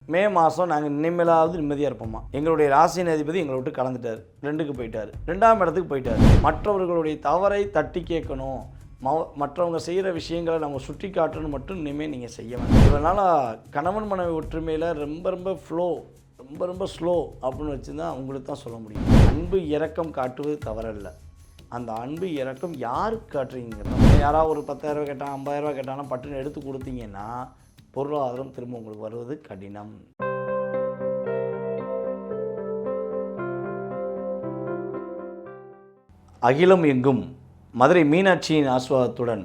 மே மாதம் நாங்கள் இனிமேலாவது நிம்மதியாக இருப்போமா. எங்களுடைய ராசியின் அதிபதி எங்களை விட்டு கலந்துட்டார், 2க்கு போயிட்டார், 2ஆம் இடத்துக்கு போயிட்டார். மற்றவர்களுடைய தவறை தட்டி கேட்கணும், மற்றவங்க செய்கிற விஷயங்களை நம்ம சுட்டி காட்டணும் மட்டும் இனிமேல் நீங்கள் செய்ய வேண்டாம். இதனால் கணவன் மனைவி ஒற்றுமையில் ரொம்ப ஸ்லோ அப்படின்னு வச்சு தான் அவங்களுக்கு தான் சொல்ல முடியும். அன்பு இரக்கம் காட்டுவது தவறல்ல. அந்த அன்பு இரக்கம் யாருக்கு காட்டுறீங்க? யாராவது ஒரு 10,000 கேட்டான், 50,000 கேட்டானா பட்டுன்னு எடுத்து கொடுத்தீங்கன்னா பொருளாதாரம் திரும்ப உங்களுக்கு வருவது கடினம். அகிலம் எங்கும் மதுரை மீனாட்சியின் ஆசீர்வாதத்துடன்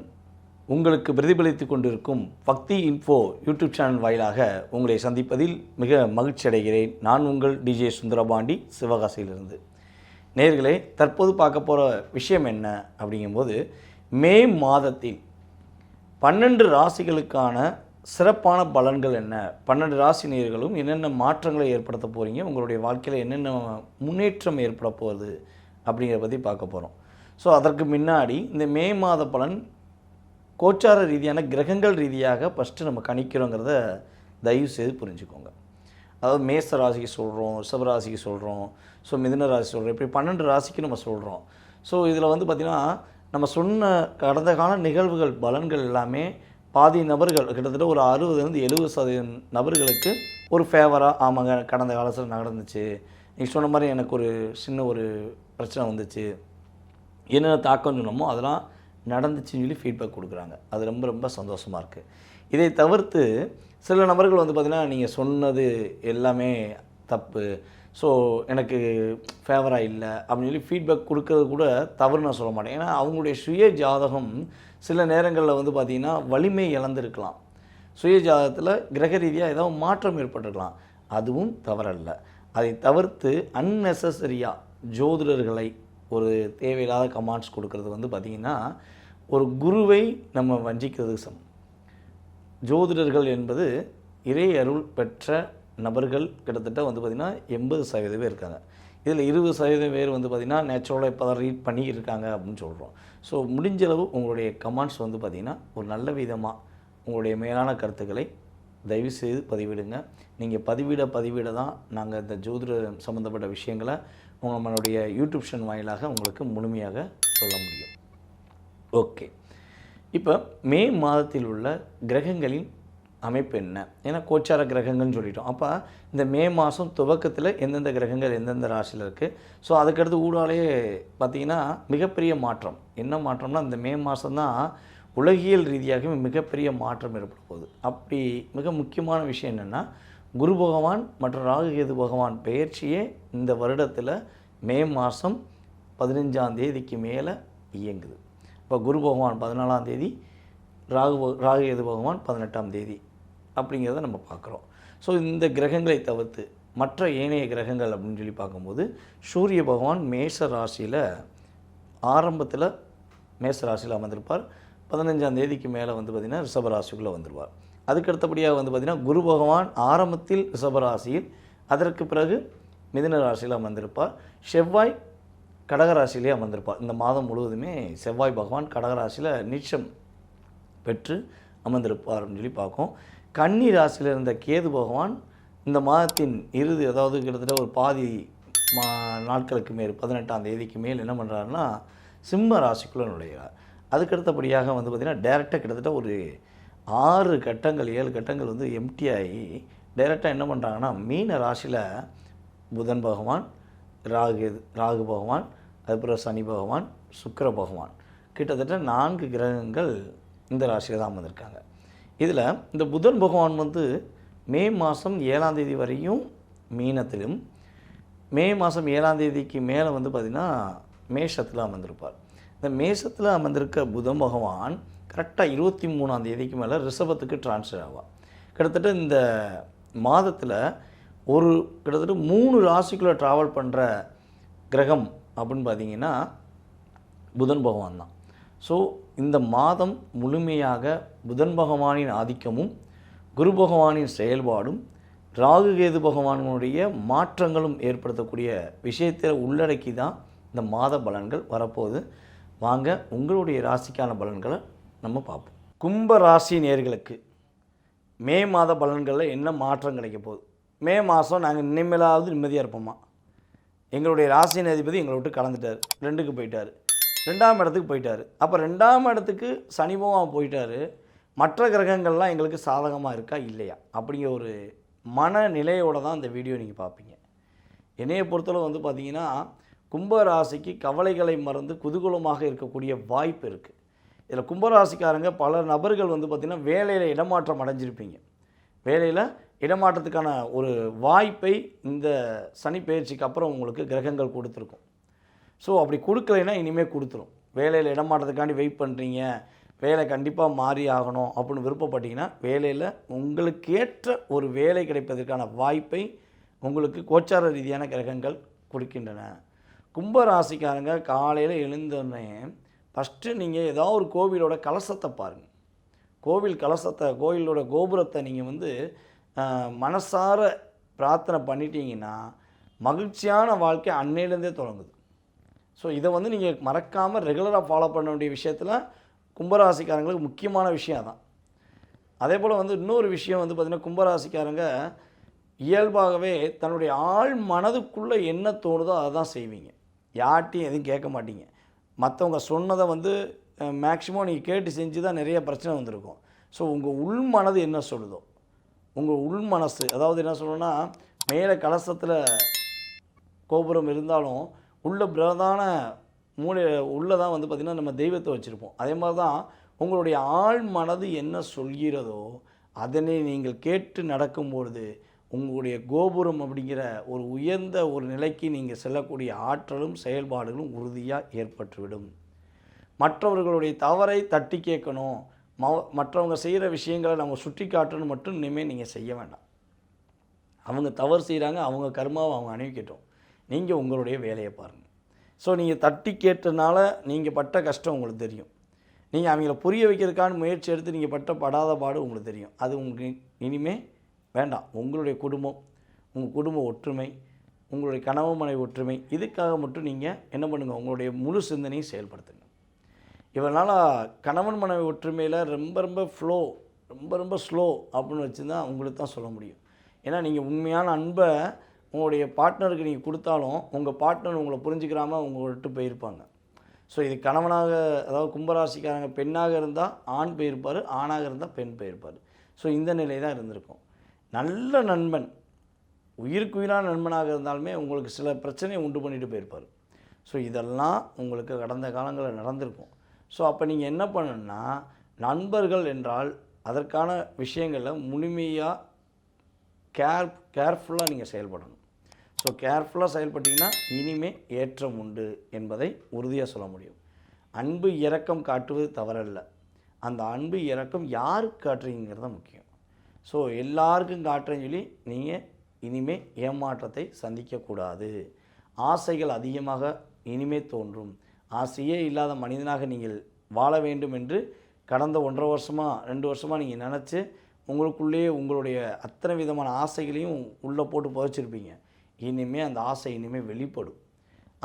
உங்களுக்கு பிரதிபலித்து கொண்டிருக்கும் பக்தி இன்ஃபோ யூடியூப் சேனல் வாயிலாக உங்களை சந்திப்பதில் மிக மகிழ்ச்சி அடைகிறேன். நான் உங்கள் டிஜே சுந்தரபாண்டி, சிவகாசியிலிருந்து. நேயர்களே, தற்போது பார்க்க போகிற விஷயம் என்ன அப்படிங்கும்போது, மே மாதத்தில் 12 ராசிகளுக்கான சிறப்பான பலன்கள் என்ன, 12 ராசி நேயர்களும் என்னென்ன மாற்றங்களை ஏற்படுத்த போகிறீங்க, உங்களுடைய வாழ்க்கையில் என்னென்ன முன்னேற்றம் ஏற்பட போகுது அப்படிங்கிறத பற்றி பார்க்க போகிறோம். ஸோ அதற்கு முன்னாடி இந்த மே மாத பலன் கோச்சார ரீதியான கிரகங்கள் ரீதியாக ஃபஸ்ட்டு நம்ம கணிக்கிறோங்கிறத தயவு செய்து புரிஞ்சுக்கோங்க. அதாவது மேச ராசிக்கு சொல்கிறோம், ரிஷபராசிக்கு சொல்கிறோம், ஸோ மிதுன ராசி சொல்கிறோம், இப்படி 12 ராசிக்கு நம்ம சொல்கிறோம். ஸோ இதில் வந்து பார்த்திங்கன்னா நம்ம சொன்ன கடந்த கால நிகழ்வுகள் பலன்கள் எல்லாமே பாதி நபர்கள், கிட்டத்தட்ட ஒரு 60-70% நபர்களுக்கு ஒரு ஃபேவராக, ஆமாங்க கடந்த காலத்தில் நடந்துச்சு, நீங்கள் சொன்ன மாதிரி எனக்கு ஒரு சின்ன ஒரு பிரச்சனை வந்துச்சு, என்னென்ன தாக்கம் சொன்னோமோ அதெல்லாம் நடந்துச்சுன்னு சொல்லி ஃபீட்பேக் கொடுக்குறாங்க. அது ரொம்ப சந்தோஷமாக இருக்குது. இதை தவிர்த்து சில நபர்கள் வந்து பார்த்திங்கன்னா நீங்கள் சொன்னது எல்லாமே தப்பு, ஸோ எனக்கு ஃபேவராக இல்லை அப்படின்னு சொல்லி ஃபீட்பேக் கொடுக்கறது கூட தவறு நான் சொல்ல மாட்டேன். ஏன்னா அவங்களுடைய சுய ஜாதகம் சில நேரங்களில் வந்து பார்த்திங்கன்னா வலிமை இழந்திருக்கலாம், சுய ஜாதகத்தில் கிரக ரீதியாக ஏதாவது மாற்றம் ஏற்பட்டிருக்கலாம், அதுவும் தவறல்ல. அதை தவிர்த்து அன்னெசரியாக ஜோதிடர்களை ஒரு தேவையில்லாத கமெண்ட்ஸ் கொடுக்கறது வந்து பார்த்திங்கன்னா ஒரு குருவை நம்ம வஞ்சிக்கிறதுக்கு சமம். ஜோதிடர்கள் என்பது இறை அருள் பெற்ற நபர்கள் கிட்டத்தட்ட வந்து பார்த்திங்கன்னா 80% பேர் இருக்காங்க. இதில் 20% பேர் வந்து பார்த்திங்கன்னா நேச்சுரலாக இப்போ தான் ரீட் பண்ணி இருக்காங்க அப்படின்னு சொல்கிறோம். ஸோ முடிஞ்சளவு உங்களுடைய கமெண்ட்ஸ் வந்து பார்த்திங்கன்னா ஒரு நல்ல விதமாக உங்களுடைய மேலான கருத்துக்களை தயவுசெய்து பதிவிடுங்க. நீங்கள் பதிவிட தான் நாங்கள் இந்த ஜோதிடம் சம்மந்தப்பட்ட விஷயங்களை நம்மளுடைய யூடியூப் சேனல் வாயிலாக உங்களுக்கு முழுமையாக சொல்ல முடியும். ஓகே, இப்போ மே மாதத்தில் உள்ள கிரகங்களின் அமைப்பு என்ன? ஏன்னா கோச்சார கிரகங்கள்னு சொல்லிட்டோம். அப்போ இந்த மே மாதம் துவக்கத்தில் எந்தெந்த கிரகங்கள் எந்தெந்த ராசியில் இருக்குது, ஸோ அதுக்கடுத்து ஊடாலே பார்த்திங்கன்னா மிகப்பெரிய மாற்றம். என்ன மாற்றம்னா, இந்த மே மாதம்தான் உலகியல் ரீதியாகவே மிகப்பெரிய மாற்றம் ஏற்பட போகுது. அப்படி மிக முக்கியமான விஷயம் என்னென்னா, குரு பகவான் மற்றும் ராகு கேது பகவான் பெயர்ச்சியே இந்த வருடத்தில் மே மாதம் 15ஆம் தேதிக்கு மேலே இயங்குது. இப்போ குரு பகவான் 14ஆம் தேதி, ராகு கேது பகவான் 18ஆம் தேதி அப்படிங்கிறத நம்ம பார்க்குறோம். ஸோ இந்த கிரகங்களை தவிர்த்து மற்ற ஏனைய கிரகங்கள் அப்படின்னு சொல்லி பார்க்கும்போது, சூரிய பகவான் மேஷ ராசியில் ஆரம்பத்தில் மேஷ ராசியில் அமர்ந்திருப்பார். 15ஆம் தேதிக்கு மேலே வந்து பார்த்திங்கன்னா ரிஷபராசிக்குள்ளே வந்துடுவார். அதுக்கடுத்தபடியாக வந்து பார்த்திங்கன்னா குரு பகவான் ஆரம்பத்தில் ரிஷபராசியில், அதற்கு பிறகு மிதுன ராசியில் அமர்ந்திருப்பார். செவ்வாய் கடகராசியிலே அமர்ந்திருப்பார். இந்த மாதம் முழுவதுமே செவ்வாய் பகவான் கடகராசியில் நீச்சம் பெற்று அமர்ந்திருப்பார் அப்படின்னு சொல்லி பார்க்கும். கன்னி ராசியில் இருந்த கேது பகவான் இந்த மாதத்தின் இறுதி, அதாவது கிட்டத்தட்ட ஒரு பாதி நாட்களுக்கு மேல் 18ஆம் தேதிக்கு மேல் என்ன பண்ணுறாருன்னா சிம்ம ராசிக்குள்ளே நுழைகிறார். அதுக்கடுத்தபடியாக வந்து பார்த்திங்கன்னா டேரெக்டாக கிட்டத்தட்ட ஒரு 6 கட்டங்கள் 7 கட்டங்கள் வந்து எம்டி ஆகி டைரெக்டாக என்ன பண்ணுறாங்கன்னா மீன ராசியில் புதன் பகவான், ராகு பகவான், அதுக்கப்புறம் சனி பகவான், சுக்கிர பகவான், கிட்டத்தட்ட 4 கிரகங்கள் இந்த ராசியில் தான் அமர்ந்திருக்காங்க. இதில் இந்த புதன் பகவான் வந்து மே மாதம் 7ஆம் தேதி வரையும் மீனத்திலும், மே மாதம் 7ஆம் தேதிக்கு மேலே வந்து பார்த்திங்கன்னா மேஷத்தில் அமர்ந்திருப்பார். இந்த மேஷத்தில் அமர்ந்திருக்க புதன் பகவான் கரெக்டாக 23ஆம் தேதிக்கு மேலே ரிஷபத்துக்கு ட்ரான்ஸ்ஃபர் ஆவார். கிட்டத்தட்ட இந்த மாதத்தில் கிட்டத்தட்ட 3 ராசிக்குள்ளே ட்ராவல் பண்ணுற கிரகம் அப்படின்னு பார்த்திங்கன்னா புதன் பகவான் தான். ஸோ இந்த மாதம் முழுமையாக புதன் பகவானின் ஆதிக்கமும் குரு பகவானின் செயல்பாடும் ராகு கேது பகவானுடைய மாற்றங்களும் ஏற்படுத்தக்கூடிய விஷயத்தை உள்ளடக்கி தான் இந்த மாத பலன்கள் வரப்போகுது. வாங்க உங்களுடைய ராசிக்கான பலன்களை நம்ம பார்ப்போம். கும்ப ராசி நேயர்களுக்கு மே மாத பலன்களில் என்ன மாற்றம் கிடைக்க போகுது? மே மாதம் நாங்கள் இனிமேலாவது நிம்மதியாக இருப்போமா? எங்களுடைய ராசியின் அதிபதி எங்களை விட்டு கலந்துட்டார், 2க்கு போயிட்டார், 2ஆம் இடத்துக்கு போயிட்டார். அப்போ 2ஆம் இடத்துக்கு சனி பகவான் போயிட்டார். மற்ற கிரகங்கள்லாம் எங்களுக்கு சாதகமாக இருக்கா இல்லையா அப்படிங்கிற ஒரு மனநிலையோடு தான் இந்த வீடியோ நீங்கள் பார்ப்பீங்க. என்னையை பொறுத்தளவு வந்து பார்த்திங்கன்னா, கும்பராசிக்கு கவலைகளை மறந்து குதூகலமாக இருக்கக்கூடிய வாய்ப்பு இருக்குது. இதில் கும்பராசிக்காரங்க பல நபர்கள் வந்து பார்த்திங்கன்னா வேலையில் இடமாற்றம் அடைஞ்சிருப்பீங்க. வேலையில் இடமாற்றத்துக்கான ஒரு வாய்ப்பை இந்த சனி பயிற்சிக்கு அப்புறம் உங்களுக்கு கிரகங்கள் கொடுத்துருக்கும். ஸோ அப்படி கொடுக்கலைன்னா இனிமேல் கொடுத்துரும். வேலையில் இடமாற்றத்துக்காண்டி வெயிட் பண்ணுறீங்க, வேலை கண்டிப்பாக மாறி ஆகணும் அப்படின்னு விருப்பப்பட்டீங்கன்னா, வேலையில் உங்களுக்கு ஏற்ற ஒரு வேலை கிடைப்பதற்கான வாய்ப்பை உங்களுக்கு கோச்சார ரீதியான கிரகங்கள் கொடுக்கின்றன. கும்பராசிக்காரங்க காலையில் எழுந்தோடனே ஃபஸ்ட்டு நீங்கள் ஏதாவது ஒரு கோவிலோட கலசத்தை பாருங்கள். கோவில் கலசத்தை, கோவிலோட கோபுரத்தை நீங்கள் வந்து மனசார பிரார்த்தனை பண்ணிட்டீங்கன்னா மகிழ்ச்சியான வாழ்க்கை அன்னையிலேருந்தே தொடங்குது. ஸோ இதை வந்து நீங்கள் மறக்காமல் ரெகுலராக ஃபாலோ பண்ண வேண்டிய விஷயத்தில் கும்பராசிக்காரங்களுக்கு முக்கியமான விஷயம் தான். அதே போல் வந்து இன்னொரு விஷயம் வந்து பார்த்திங்கன்னா, கும்பராசிக்காரங்க இயல்பாகவே தன்னுடைய ஆழ் மனதுக்குள்ளே என்ன தோணுதோ அதை தான் செய்வீங்க. யார்ட்டையும் எதுவும் கேட்க மாட்டீங்க. மற்றவங்க சொன்னதை வந்து மேக்ஸிமம் நீங்கள் கேட்டு செஞ்சு தான் நிறைய பிரச்சனை வந்திருக்கும். ஸோ உங்கள் உள் மனது என்ன சொல்லுதோ, உங்கள் உள் மனசு, அதாவது என்ன சொல்லணும்னா, மேலே கலசத்தில் கோபுரம் இருந்தாலும் உள்ள பிரதான மூளை உள்ளே தான் வந்து பார்த்திங்கன்னா நம்ம தெய்வத்தை வச்சுருப்போம். அதே மாதிரி தான் உங்களுடைய ஆழ் மனது என்ன சொல்கிறதோ அதனை நீங்கள் கேட்டு நடக்கும்பொழுது உங்களுடைய கோபுரம் அப்படிங்கிற ஒரு உயர்ந்த ஒரு நிலைக்கு நீங்கள் செல்லக்கூடிய ஆற்றலும் செயல்பாடுகளும் உறுதியாக ஏற்பட்டுவிடும். மற்றவர்களுடைய தவறை தட்டி கேட்கணும், மற்றவங்க செய்கிற விஷயங்களை நம்ம சுட்டி காட்டணும் மட்டும் இனிமேல் நீங்கள் செய்ய வேண்டாம். அவங்க தவறு செய்கிறாங்க, அவங்க கர்மாவை அவங்க அணிவிக்கட்டும், நீங்கள் உங்களுடைய வேலையை பாருங்கள். ஸோ நீங்கள் தட்டி கேட்டனால நீங்கள் பட்ட கஷ்டம் உங்களுக்கு தெரியும். நீங்கள் அவங்கள புரிய வைக்கிறதுக்கான முயற்சி எடுத்து நீங்கள் படாத பாடு உங்களுக்கு தெரியும். அது உங்களுக்கு இனிமேல் வேண்டாம். உங்களுடைய குடும்பம், உங்கள் குடும்ப ஒற்றுமை, உங்களுடைய கணவன் மனைவி ஒற்றுமை, இதுக்காக மட்டும் நீங்கள் என்ன பண்ணுங்கள், உங்களுடைய முழு சிந்தனையும் செயல்படுத்துங்க. இவனால் கணவன் மனைவி ஒற்றுமையில் ரொம்ப ஸ்லோ அப்படின்னு வச்சு தான் உங்களுக்கு தான் சொல்ல முடியும். ஏன்னா நீங்கள் உண்மையான அன்பை உங்களுடைய பார்ட்னருக்கு நீங்கள் கொடுத்தாலும் உங்கள் பார்ட்னர் உங்களை புரிஞ்சுக்கிறாமல் உங்களை விட்டு போயிருப்பாங்க. ஸோ இது கணவனாக, அதாவது கும்பராசிக்காரங்க பெண்ணாக இருந்தால் ஆண் போயிருப்பார், ஆணாக இருந்தால் பெண் போயிருப்பார். ஸோ இந்த நிலை தான் இருந்திருக்கும். நல்ல நண்பன், உயிருக்குயிரான நண்பனாக இருந்தாலுமே உங்களுக்கு சில பிரச்சனையை உண்டு பண்ணிட்டு போயிருப்பார். ஸோ இதெல்லாம் உங்களுக்கு கடந்த காலங்களில் நடந்திருக்கும். ஸோ அப்போ நீங்கள் என்ன பண்ணணுன்னா, நண்பர்கள் என்றால் அதற்கான விஷயங்களில் முழுமையாக கேர்ஃபுல்லாக நீங்கள் செயல்படணும். ஸோ கேர்ஃபுல்லாக செயல்பட்டிங்கன்னா இனிமே ஏற்றம் உண்டு என்பதை உறுதியாக சொல்ல முடியும். அன்பு இரக்கம் காட்டுவது தவறல்ல, அந்த அன்பு இரக்கம் யாருக்கு காட்டுறீங்கிறது தான் முக்கியம். ஸோ எல்லாருக்கும் காட்டுறேன்னு சொல்லி நீங்கள் இனிமேல் ஏமாற்றத்தை சந்திக்கக்கூடாது. ஆசைகள் அதிகமாக இனிமேல் தோன்றும். ஆசையே இல்லாத மனிதனாக நீங்கள் வாழ வேண்டும் என்று கடந்த 1.5 வருஷமாக 2 வருஷமாக நீங்கள் நினச்சி உங்களுக்குள்ளேயே உங்களுடைய அத்தனை விதமான ஆசைகளையும் உள்ளே போட்டு புதைச்சிருப்பீங்க. இனிமேல் அந்த ஆசை இனிமேல் வெளிப்படும்.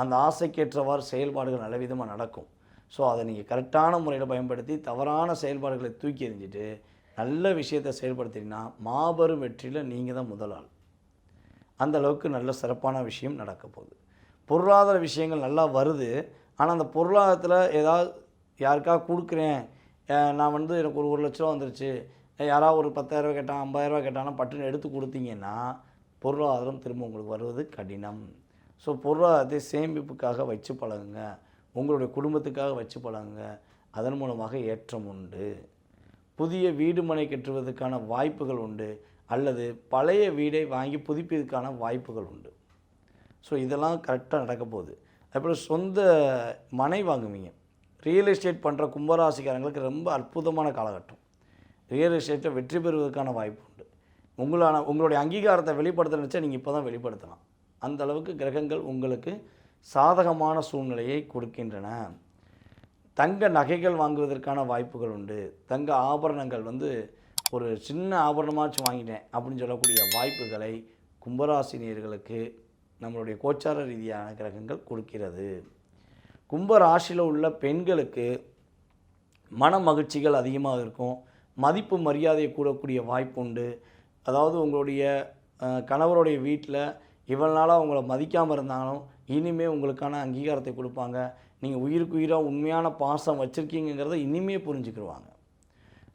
அந்த ஆசைக்கேற்றவாறு செயல்பாடுகள் நல்ல விதமாக நடக்கும். ஸோ அதை நீங்கள் கரெக்டான முறையில் பயன்படுத்தி தவறான செயல்பாடுகளை தூக்கி எறிஞ்சிட்டு நல்ல விஷயத்தை செயல்படுத்திங்கன்னா மாபெரும் வெற்றியில் நீங்கள் தான் முதல் ஆள். அந்த அளவுக்கு நல்ல சிறப்பான விஷயம் நடக்க போகுது. பொருளாதார விஷயங்கள் நல்லா வருது. ஆனால் அந்த பொருளாதாரத்தில் ஏதாவது யாருக்காக கொடுக்குறேன், நான் வந்து எனக்கு ஒரு 1 லட்ச ரூபா வந்துருச்சு, யாராவது ஒரு 10,000 கேட்டான் 50,000 கேட்டாங்கன்னா பட்டுன்னு எடுத்து கொடுத்தீங்கன்னா பொருளாதாரம் திரும்ப உங்களுக்கு வருவது கடினம். ஸோ பொருளாதாரத்தை சேமிப்புக்காக வச்சு பழகுங்க, உங்களுடைய குடும்பத்துக்காக வச்சு பழகுங்க. அதன் மூலமாக ஏற்றம் உண்டு. புதிய வீடு மனை கட்டுவதற்கான வாய்ப்புகள் உண்டு, அல்லது பழைய வீடை வாங்கி புதுப்பிப்பதற்கான வாய்ப்புகள் உண்டு. ஸோ இதெல்லாம் கரெக்டாக நடக்க போகுது. அதுபோல் சொந்த மனை வாங்குவீங்க. ரியல் எஸ்டேட் பண்ணுற கும்பராசிக்காரங்களுக்கு ரொம்ப அற்புதமான காலகட்டம். ரியல் எஸ்டேட்டை வெற்றி பெறுவதற்கான வாய்ப்பு உண்டு. உங்களுடைய அங்கீகாரத்தை வெளிப்படுத்த நினச்சா நீங்கள் இப்போ தான் வெளிப்படுத்தலாம். அந்த அளவுக்கு கிரகங்கள் உங்களுக்கு சாதகமான சூழ்நிலையை கொடுக்கின்றன. தங்க நகைகள் வாங்குவதற்கான வாய்ப்புகள் உண்டு. தங்க ஆபரணங்கள் வந்து ஒரு சின்ன ஆபரணமாச்சும் வாங்கிட்டேன் அப்படின்னு சொல்லக்கூடிய வாய்ப்புகளை கும்பராசினியர்களுக்கு நம்மளுடைய கோச்சார ரீதியான கிரகங்கள் கொடுக்கிறது. கும்பராசியில் உள்ள பெண்களுக்கு மன மகிழ்ச்சிகள் அதிகமாக இருக்கும், மதிப்பு மரியாதை கூடக்கூடிய வாய்ப்பு உண்டு. அதாவது உங்களுடைய கணவருடைய வீட்டில் இவ்வளவு நாளாக அவங்கள மதிக்காமல் இருந்தாலும் இனிமேல் உங்களுக்கான அங்கீகாரத்தை கொடுப்பாங்க. நீங்கள் உயிருக்கு உயிராக உண்மையான பாசம் வச்சுருக்கீங்கிறத இனிமே புரிஞ்சுக்கிடுவாங்க.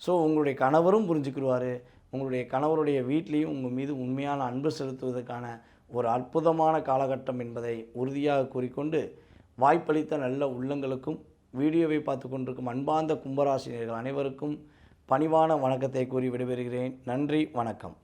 ஸோ உங்களுடைய கணவரும் புரிஞ்சுக்கிடுவார். உங்களுடைய கணவருடைய வீட்லேயும் உங்கள் மீது உண்மையான அன்பு செலுத்துவதற்கான ஒரு அற்புதமான காலகட்டம் என்பதை உறுதியாக கூறிக்கொண்டு, வாய்ப்பளித்த நல்ல உள்ளங்களுக்கும் வீடியோவை பார்த்து கொண்டிருக்கும் அன்பார்ந்த கும்பராசினியர்கள் அனைவருக்கும் பணிவான வணக்கத்தை கூறி விடைபெறுகிறேன். நன்றி, வணக்கம்.